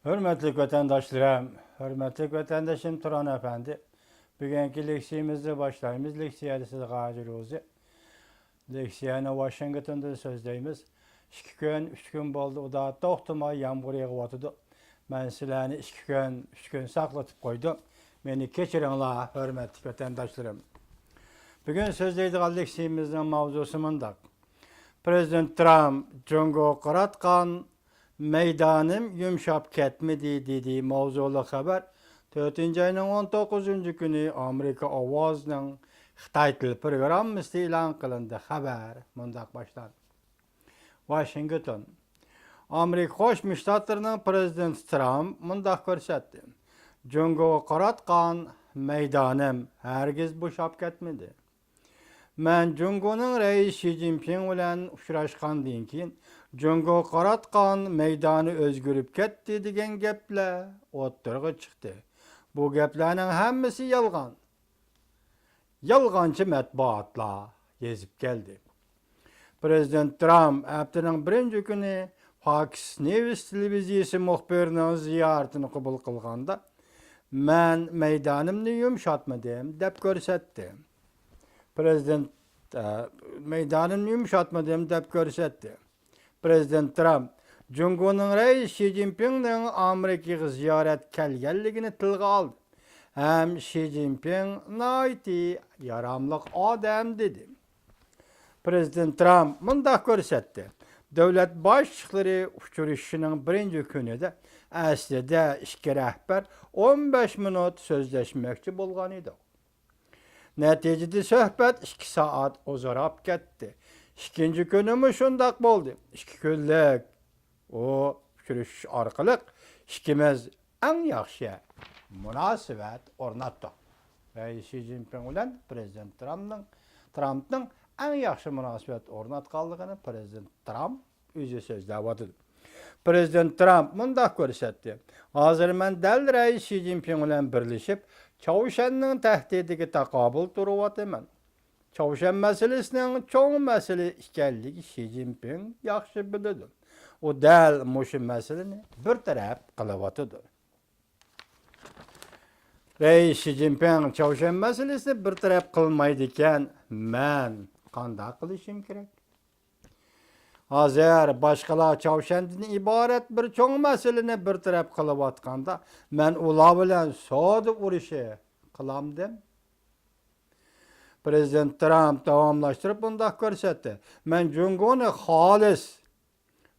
Hürmetli vatandaşlarım, hürmetli vatandaşım Turan Efendi. Bugünkü leksiyamızda başlayımız. Leksiyada size gacil oldu. Leksiyana Washington'da sözdeyimiz. 2 gün, 3 gün oldu. O da toxtumay yağmur yağıvatıdı. Ben sizlerni 2 gün, 3 gün saklatıp koydum. Beni keçirinler, hürmetli vatandaşlarım. Bugün sözdeydiğimiz leksiyamızın mavzusu mındak. Prezident Trump, Jungo qaratqan meydanım yumşap ketmedi dediği mavzulu haber 4. ayının 19. günü Amerika Ovoz'ның Xitay tili programması ilan kılındı haber. Mundaq başlar. Washington. Amerika Qo'shma Shtatlarının Prezident Trump mundaq ko'rsatdi. Jungo qaratqan meydanım hergiz bo'shab ketmedi. Men Jungo'nun reis Xi Jinping bilen uçraşkandan keyin Jungo qaratqan meydanı özgürüp ketdi degan gaplar o'ttirg'i chiqdi. Bu gaplarning hammasi yolg'on. Yolg'onchi matbuotlar yezib keldi. Prezident Trump haftaning birinchi kuni Fox News televiziyasi muxbirining ziyoratini qabul qilganda men meydanimni yumshatmadim deb ko'rsatdi. Prezident meydanını yumuşatmadım deb ko'rsatdi. Prezident Trump Jungo'nun reis Xi Jinping'nin Amerika'ga ziyorat kelganligini tilga oldi. Hem Xi Jinping naiti yaramliq odam dedi. Prezident Trump mundaq ko'rsatdi. Davlat boshliqlari uchrashishining birinchi kunida aslida ikki rahbar 15 minut so'zlashmoqchi bo'lgan edi. Neticede söhbet 2 saat uzarap gitti. İkinci günümüz şundak oldu. 2 günlük o sürüş arkalık ikimiz en yaxşı münasebet ornattık. Ve Xi Jinping ile Prezident Trump'ın en yaxşı münasebet ornatqanlığını Prezident Trump özü sözləvadı. Prezident Trump mundaq ko'rsatdi. Hozir men dal reis Xi Jinping bilan birlashib Çavuşanның tehdidiga taqobil turyapman. Çavuşan meselesining cho'ng masala ekanligi Xi Jinping yaxshi biladi. O dal mushu masalani bir taraf qilyapti. Reis Xi Jinping Çavuşan meselesini bir taraf qilmaydi ekan, men qanday qilishim kerak? Hozir boshqalar Çavuşandan iborat bir cho'ng masalani bir taraf qilayotganda, men ular bilan savdo urushi qilamdim. Prezident Trump davomlashtirib bundaq ko'rsatdi. Men Jungoni xolis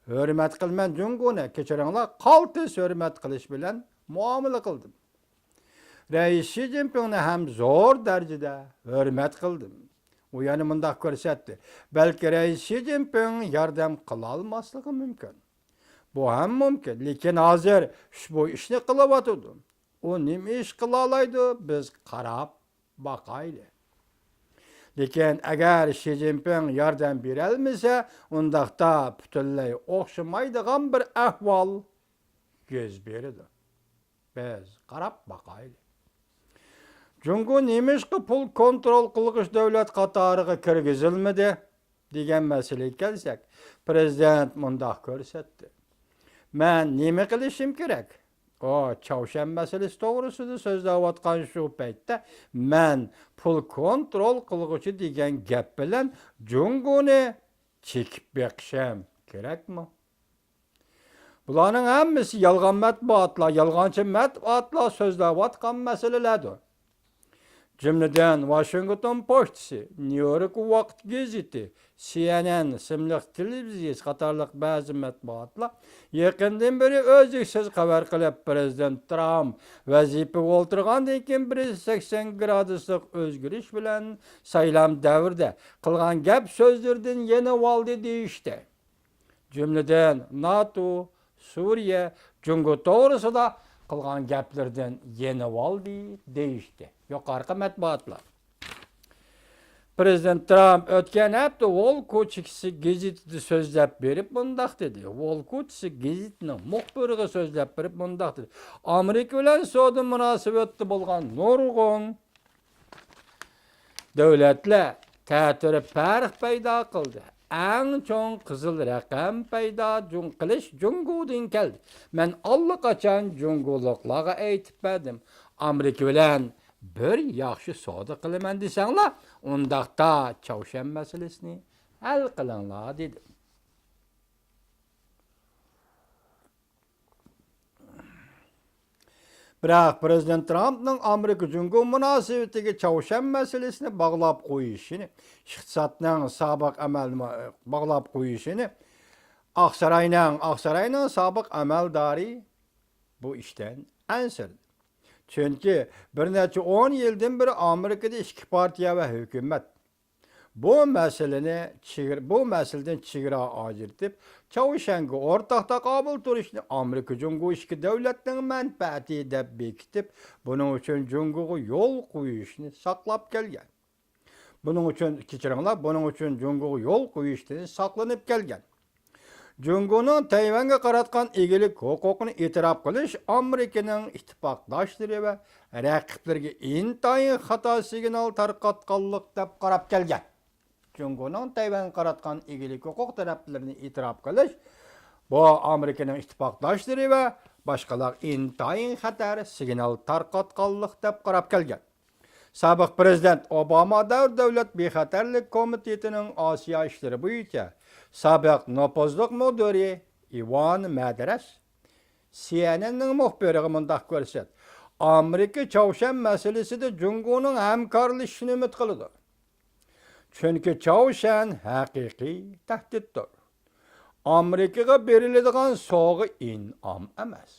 hurmat qilman, Jungoni kechiringlar, qaltis hurmat qilish bilan muomala qildim. Reis Xi Jinpingni ham zo'r darajada hurmat qildim. O yani mundaq ko'rsatdi. Balki reis Xi Jinping yordam qila olmasligi mumkin. Bu ham mumkin, lekin hozir ushbu ishni qilyapti. O nima ish qila oladi, biz qarab boqaylik. Lekin agar Xi Jinping yordam bera olmasa, undaqda butunlay o'xshamaydigan bir ahvol yuz beradi. Biz qarab boqaylik. Jungo nemishqa pul kontrol qilg'ish davlat qatoriga kirgizilmadi degan masalaga kelsak, prezident mundaq ko'rsatdi. Men nima qilishim kerak? O Çavuşan masalasi to'g'risida so'zlayotgan shu paytda men pul kontrol qilg'ichi degan gap bilan Jungoni chekib beqishim kerakmi? Bularning hammasi yolg'on matbuotlar, yolg'onchi matbuotlar so'zlayotgan masalalardir. Cümleden Washington Post'si, New York Vaqt Gazeti, CNN, Simliq televiziyasi qatorliq ba'zi matbuotlar yaqindan beri o'ziksiz xabar qilib, Prezident Trump vazifaga o'tirgandan keyin 180 graduslik o'zgarish bilan saylam davrida qilgan gap so'zlardan yana oldi deyishdi. Cümleden NATO, Suriya, Jungo to'g'risida qilgan gaplardan yana oldi deyishdi. Yuqorqi matbuotlar. Prezident Trump o'tgan hafta Wall ko'chisi gazetida so'zlab berib bundaq dedi. Wall ko'chisi gazetining muxbiriga so'zlab berib bundaq dedi. Amerika bilan savdo munosabatda bo'lgan nurg'un davlatlar ta'siri farq paydo qildi. eng çoğun qızıl rəqəm payda qilish Jungodan keldi. Mən allaqaçan Jungoluqlarga aytib berdim. Amerika bilan bir yaxshi savdo qilaman desanglar, undaqda Çavşan masalasini hal qilinglar dedim. Biroq Prezident Trumpning Amerika-Jungo munosabatiga Çavşan masalasini bog'lab qo'yishini, iqtisodning sobiq amalini bog'lab qo'yishini Aqsaroyning sobiq amaldori bu ishdan ansirdi. Chunki bir necha 10 yildan beri Amerikada ikki partiya va hukumat bu masaladan chegara ajratib, Çavşanga o'rtaq taqobil turishni Amerika Jungo ikki davlatning manfaati deb bekitib, buning uchun Jungoga yo'l qo'yishni saqlab kelgan. Buning uchun Jungoga yo'l qo'yishni saqlanib kelgan. Jungoning Tayvanga qaratgan egilik huquqini e'tirof qilish Amerikaning ittifoqdoshlari va raqiblarga intayin xato signal tarqatganlik deb qarab kelgan. Jungoning Tayvanga qaratgan egilik huquq taraflarini e'tirof qilish bu Amerikaning ittifoqdoshlari va boshqalar intayin xatar signal tarqatganlik deb qarab kelgan. Sobiq prezident Obama davlat bexatarlik komitetining Osiyo ishlari bo'yicha sobiq nopozliq mudiri Ivan Madras CNN'ning muxbiriga mundaq ko'rsatdi. Amerika Çavşan masalasida Jungoning hamkorlashishini umid qiladi. Chunki Çavşan haqiqiy tahdiddir. Amerikaga beriladigan sovg'a in'om emas.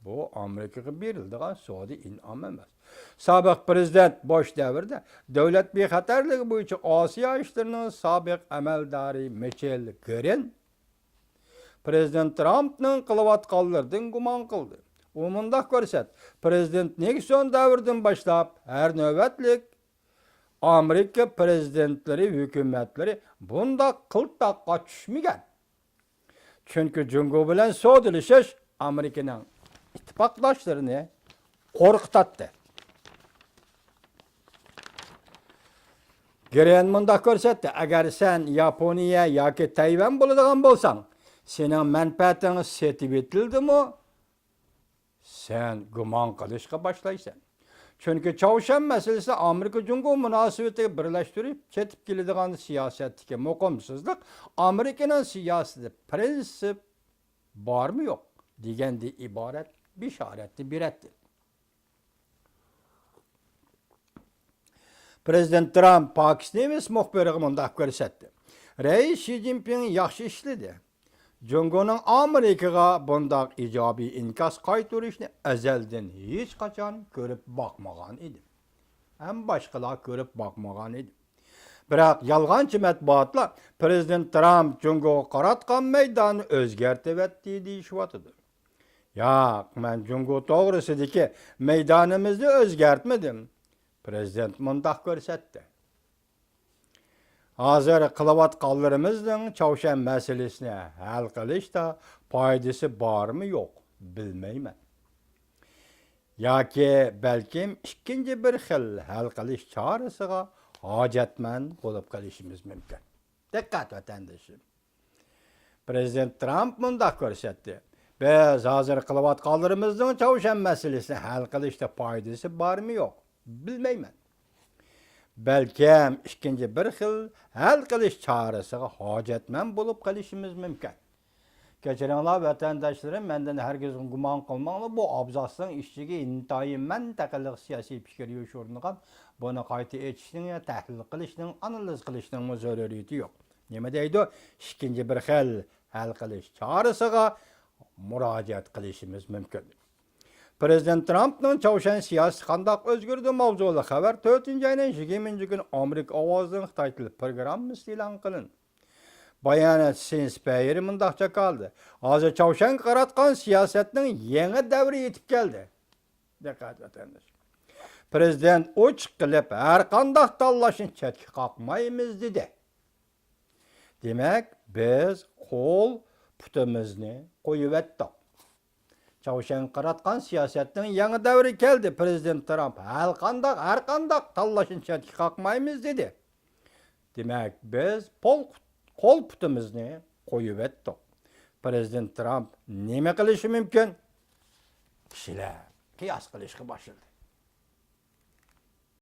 Bu Amerikaga beriladigan sovg'a in'om emas. Sobiq prezident bosh davrida davlat bexatarligi bo'yicha Osiyo ishlarining sobiq amaldori Michel Gorin Prezident Trumpning qilayotganlaridan gumon qildi. U mundaq ko'rsatdi. Prezident Nixon davridan boshlab har navbatlik Amerika prezidentlari, hukumatlari bundaq qiltaqqa tushmagan. Chunki Jungo bilan savdolashish Amerikaning ittifoqdoshlarini qo'rqitadi. Gorin mundaq ko'rsatdi. Agar sen Yaponiya yoki Tayvan bo'ladigan bo'lsang, sening manfaating setib etildimi? Sen gumon qilishga boshlaysan. Chunki Çavşan masalasi Amerika-Jungo munosabatini birlashtirib ketib keladigan siyosatdagi muqimsizlik Amerikaning siyosatida prinsip bormi yo'q deganda iborat bishoratni beradi. Prezident Trump Pokiston muxbiriga mundaq ko'rsatdi. Rais Xi Jinping yaxshi ishladi. Jungoning Amerikaga bundaq ijobiy inkas qaytarishni azaldan hech qachon ko'rib boqmagan edi. Ham boshqalar ko'rib boqmagan edi. Biroq yolg'onchi matbuotlar Prezident Trump Jungoga qaratgan maydonni o'zgartirdi deyishyapti. Yo'q, men Jungo to'g'risidagi maydonimizni o'zgartmadim. Prezident mundaq ko'rsatdi. Hozir qilayotganlarimizning Çavşan masalasini hal qilishda foydasi bormi yo'q bilmayman. Yoki balkim ikkinchi bir xil hal qilish chorasiga hojatmand bo'lib qolishimiz mumkin. Diqqat vatandoshim. Prezident Trump mundaq ko'rsatdi. Biz hozir qilayotganlarimizning Çavşan masalasini hal qilishda foydasi bormi yo'q bilmayman. Balkim ikkinchi bir xil hal qilish chorasiga hojatmand bo'lib qolishimiz mumkin. Kechiringlar vatandoshlarim, mendan hargiz gumon qilmanglar, bu abzasning ishiga intayin mintaqalik siyosiy fikr yo'shurnigan, buni qayta aytishning, tahlil qilishning, analiz qilishning zaruriyati yo'q. Nima deydi? Ikkinchi bir xil hal qilish chorasiga murojaat qilishimiz mumkin. Prezident Trumpning Çavşan siyosati qandoq o'zgardi mavzuli xabar 4-oyning 20 kuni Amerika ovozining Xitoy tili programmasi e'lon qilindi. Bayonot Senspeyer mundaqcha qoldi. Hozir Çavşan qaratgan siyosatning yangi davri yetib keldi. Diqqat vatandosh. Prezident ochiq qilib har qanday tanlashni chetga qoqmaymiz dedi. Demak, biz qo'l putimizni qo'yib etdik. Çavşan qaratgan siyosatning yangi davri keldi. Prezident Trump har qanday tanlashni chetga qoqmaymiz dedi. Demak, biz qo'l putimizni qo'yib etdik. Prezident Trump nima qilishi mumkin? Kishilar qiyos qilishga boshladi.